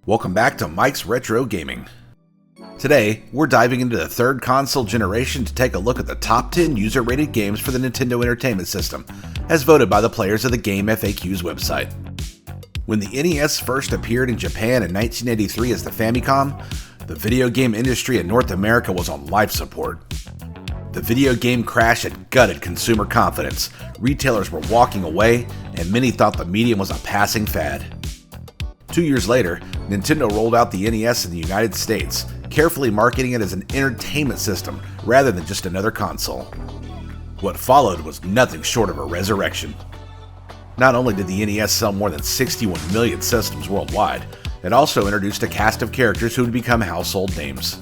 Welcome back to Mike's Retro Gaming. Today, we're diving into the third console generation to take a look at the top 10 user-rated games for the Nintendo Entertainment System, as voted by the players of the GameFAQs website. When the NES first appeared in Japan in 1983 as the Famicom, the video game industry in North America was on life support. The video game crash had gutted consumer confidence, retailers were walking away, and many thought the medium was a passing fad. 2 years later, Nintendo rolled out the NES in the United States, carefully marketing it as an entertainment system rather than just another console. What followed was nothing short of a resurrection. Not only did the NES sell more than 61 million systems worldwide, it also introduced a cast of characters who would become household names.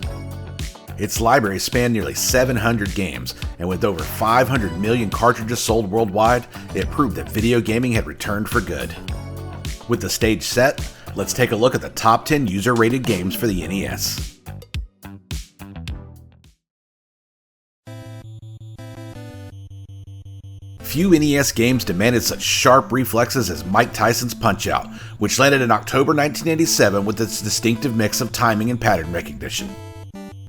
Its library spanned nearly 700 games, and with over 500 million cartridges sold worldwide, it proved that video gaming had returned for good. With the stage set, let's take a look at the top 10 user-rated games for the NES. Few NES games demanded such sharp reflexes as Mike Tyson's Punch-Out!, which landed in October 1987 with its distinctive mix of timing and pattern recognition.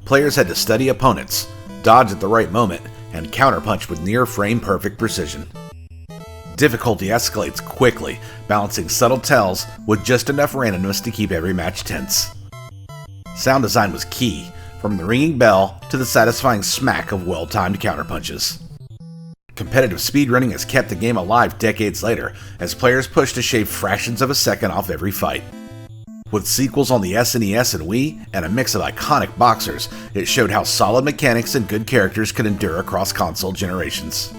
Players had to study opponents, dodge at the right moment, and counterpunch with near-frame-perfect precision. Difficulty escalates quickly, balancing subtle tells with just enough randomness to keep every match tense. Sound design was key, from the ringing bell to the satisfying smack of well-timed counterpunches. Competitive speedrunning has kept the game alive decades later, as players push to shave fractions of a second off every fight. With sequels on the SNES and Wii, and a mix of iconic boxers, it showed how solid mechanics and good characters could endure across console generations.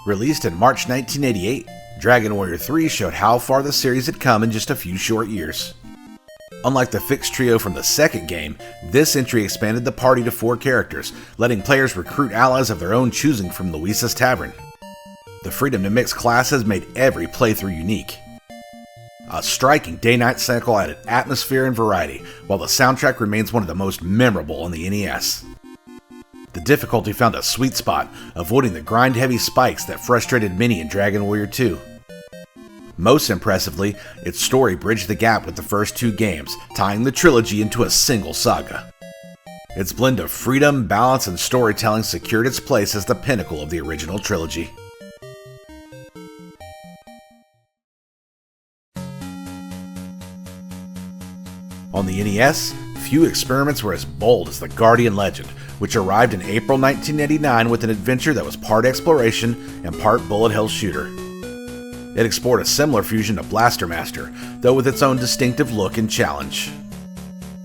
Released in March 1988, Dragon Warrior 3 showed how far the series had come in just a few short years. Unlike the fixed trio from the second game, this entry expanded the party to 4 characters, letting players recruit allies of their own choosing from Luisa's Tavern. The freedom to mix classes made every playthrough unique. A striking day-night cycle added atmosphere and variety, while the soundtrack remains one of the most memorable on the NES. The difficulty found a sweet spot, avoiding the grind-heavy spikes that frustrated many in Dragon Warrior 2. Most impressively, its story bridged the gap with the first 2 games, tying the trilogy into a single saga. Its blend of freedom, balance, and storytelling secured its place as the pinnacle of the original trilogy. On the NES, few experiments were as bold as the Guardian Legend, which arrived in April 1989 with an adventure that was part exploration and part bullet hell shooter. It explored a similar fusion to Blaster Master, though with its own distinctive look and challenge.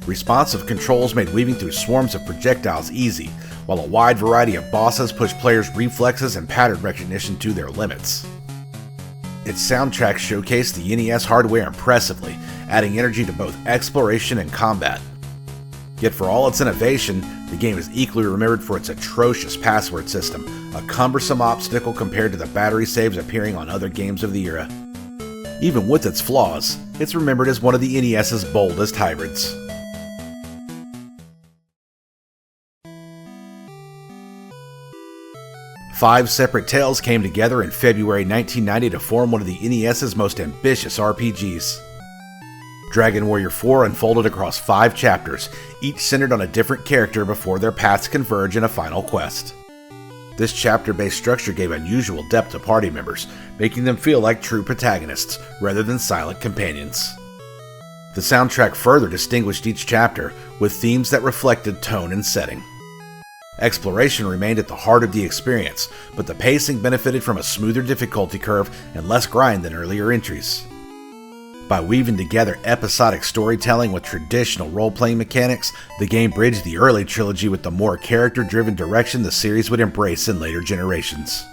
Responsive controls made weaving through swarms of projectiles easy, while a wide variety of bosses pushed players' reflexes and pattern recognition to their limits. Its soundtrack showcased the NES hardware impressively, adding energy to both exploration and combat. Yet for all its innovation, the game is equally remembered for its atrocious password system, a cumbersome obstacle compared to the battery saves appearing on other games of the era. Even with its flaws, it's remembered as one of the NES's boldest hybrids. Five separate tales came together in February 1990 to form one of the NES's most ambitious RPGs. Dragon Warrior 4 unfolded across 5 chapters, each centered on a different character before their paths converge in a final quest. This chapter-based structure gave unusual depth to party members, making them feel like true protagonists, rather than silent companions. The soundtrack further distinguished each chapter, with themes that reflected tone and setting. Exploration remained at the heart of the experience, but the pacing benefited from a smoother difficulty curve and less grind than earlier entries. By weaving together episodic storytelling with traditional role-playing mechanics, the game bridged the early trilogy with the more character-driven direction the series would embrace in later generations.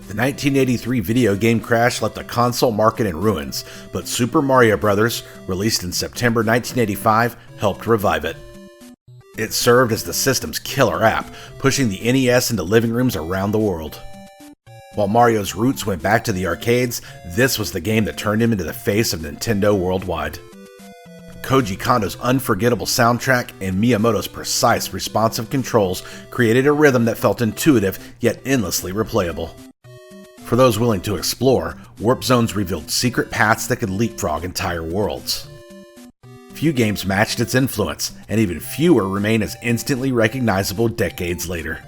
The 1983 video game crash left the console market in ruins, but Super Mario Bros., released in September 1985, helped revive it. It served as the system's killer app, pushing the NES into living rooms around the world. While Mario's roots went back to the arcades, this was the game that turned him into the face of Nintendo worldwide. Koji Kondo's unforgettable soundtrack and Miyamoto's precise, responsive controls created a rhythm that felt intuitive yet endlessly replayable. For those willing to explore, Warp Zones revealed secret paths that could leapfrog entire worlds. Few games matched its influence, and even fewer remain as instantly recognizable decades later.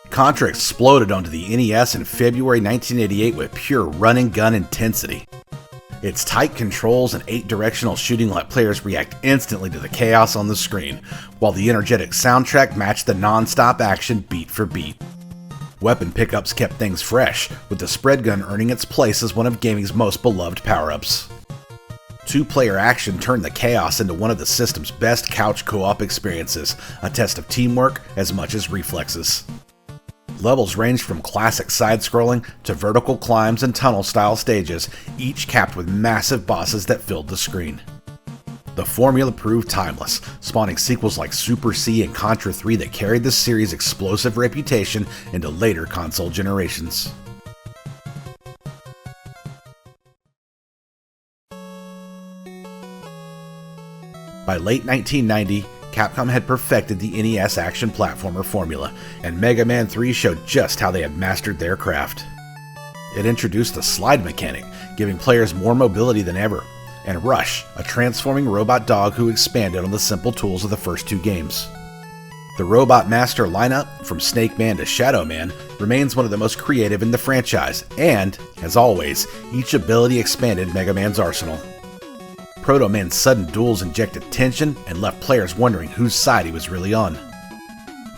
Contra exploded onto the NES in February 1988 with pure run-and-gun intensity. Its tight controls and 8-directional shooting let players react instantly to the chaos on the screen, while the energetic soundtrack matched the non-stop action beat for beat. Weapon pickups kept things fresh, with the spread gun earning its place as one of gaming's most beloved power-ups. Two-player action turned the chaos into one of the system's best couch co-op experiences, a test of teamwork as much as reflexes. Levels ranged from classic side-scrolling to vertical climbs and tunnel-style stages, each capped with massive bosses that filled the screen. The formula proved timeless, spawning sequels like Super C and Contra 3 that carried the series' explosive reputation into later console generations. By late 1990, Capcom had perfected the NES action platformer formula, and Mega Man 3 showed just how they had mastered their craft. It introduced a slide mechanic, giving players more mobility than ever, and Rush, a transforming robot dog who expanded on the simple tools of the first two games. The Robot Master lineup, from Snake Man to Shadow Man, remains one of the most creative in the franchise, and, as always, each ability expanded Mega Man's arsenal. Proto Man's sudden duels injected tension and left players wondering whose side he was really on.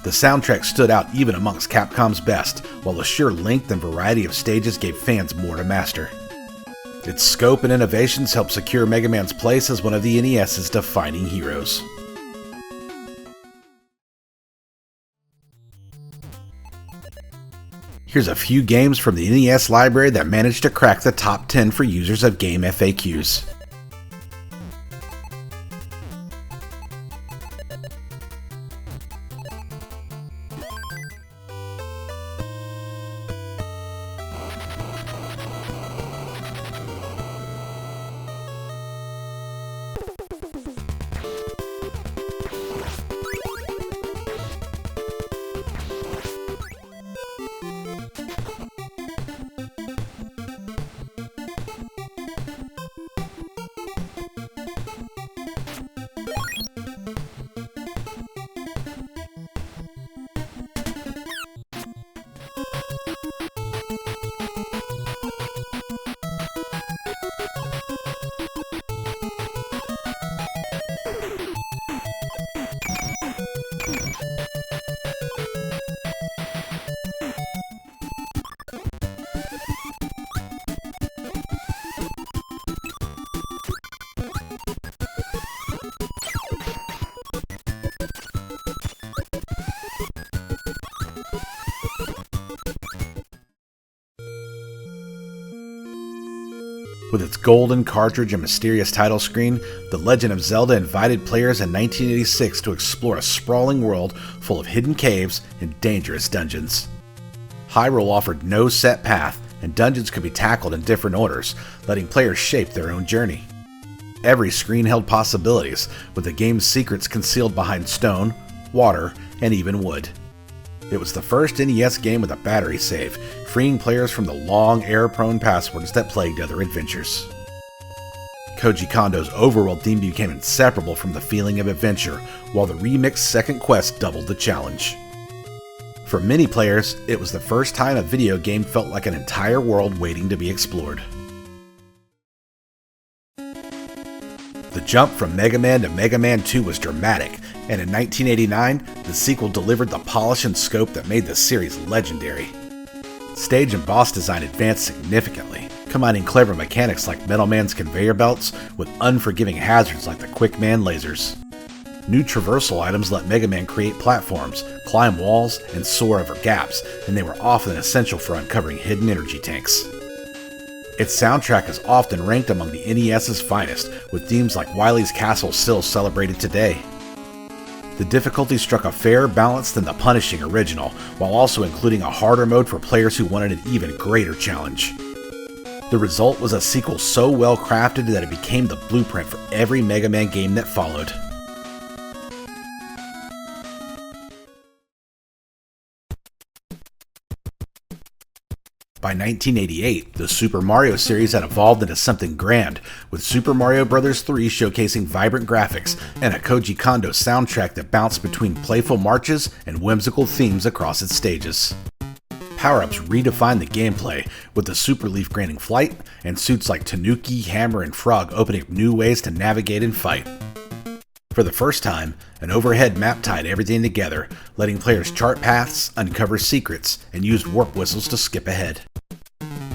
The soundtrack stood out even amongst Capcom's best, while the sheer length and variety of stages gave fans more to master. Its scope and innovations helped secure Mega Man's place as one of the NES's defining heroes. Here's a few games from the NES library that managed to crack the top 10 for users of GameFAQs. With its golden cartridge and mysterious title screen, The Legend of Zelda invited players in 1986 to explore a sprawling world full of hidden caves and dangerous dungeons. Hyrule offered no set path, and dungeons could be tackled in different orders, letting players shape their own journey. Every screen held possibilities, with the game's secrets concealed behind stone, water, and even wood. It was the first NES game with a battery save, freeing players from the long, error-prone passwords that plagued other adventures. Koji Kondo's overworld theme became inseparable from the feeling of adventure, while the remixed second quest doubled the challenge. For many players, it was the first time a video game felt like an entire world waiting to be explored. The jump from Mega Man to Mega Man 2 was dramatic, and in 1989, the sequel delivered the polish and scope that made the series legendary. Stage and boss design advanced significantly, combining clever mechanics like Metal Man's conveyor belts with unforgiving hazards like the Quick Man lasers. New traversal items let Mega Man create platforms, climb walls, and soar over gaps, and they were often essential for uncovering hidden energy tanks. Its soundtrack is often ranked among the NES's finest, with themes like Wily's Castle still celebrated today. The difficulty struck a fairer balance than the punishing original, while also including a harder mode for players who wanted an even greater challenge. The result was a sequel so well crafted that it became the blueprint for every Mega Man game that followed. By 1988, the Super Mario series had evolved into something grand, with Super Mario Bros. 3 showcasing vibrant graphics and a Koji Kondo soundtrack that bounced between playful marches and whimsical themes across its stages. Power-ups redefined the gameplay, with the Super Leaf granting flight, and suits like Tanuki, Hammer, and Frog opening up new ways to navigate and fight. For the first time, an overhead map tied everything together, letting players chart paths, uncover secrets, and use warp whistles to skip ahead.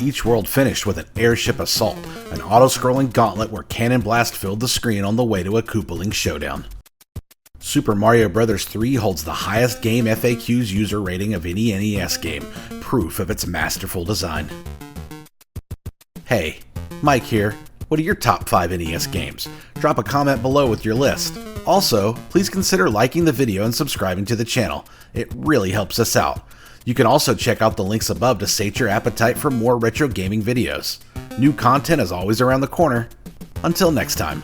Each world finished with an airship assault, an auto-scrolling gauntlet where Cannon Blast filled the screen on the way to a Koopaling showdown. Super Mario Bros. 3 holds the highest GameFAQs user rating of any NES game, proof of its masterful design. Hey, Mike here. What are your top 5 NES games? Drop a comment below with your list. Also, please consider liking the video and subscribing to the channel. It really helps us out. You can also check out the links above to sate your appetite for more retro gaming videos. New content is always around the corner. Until next time.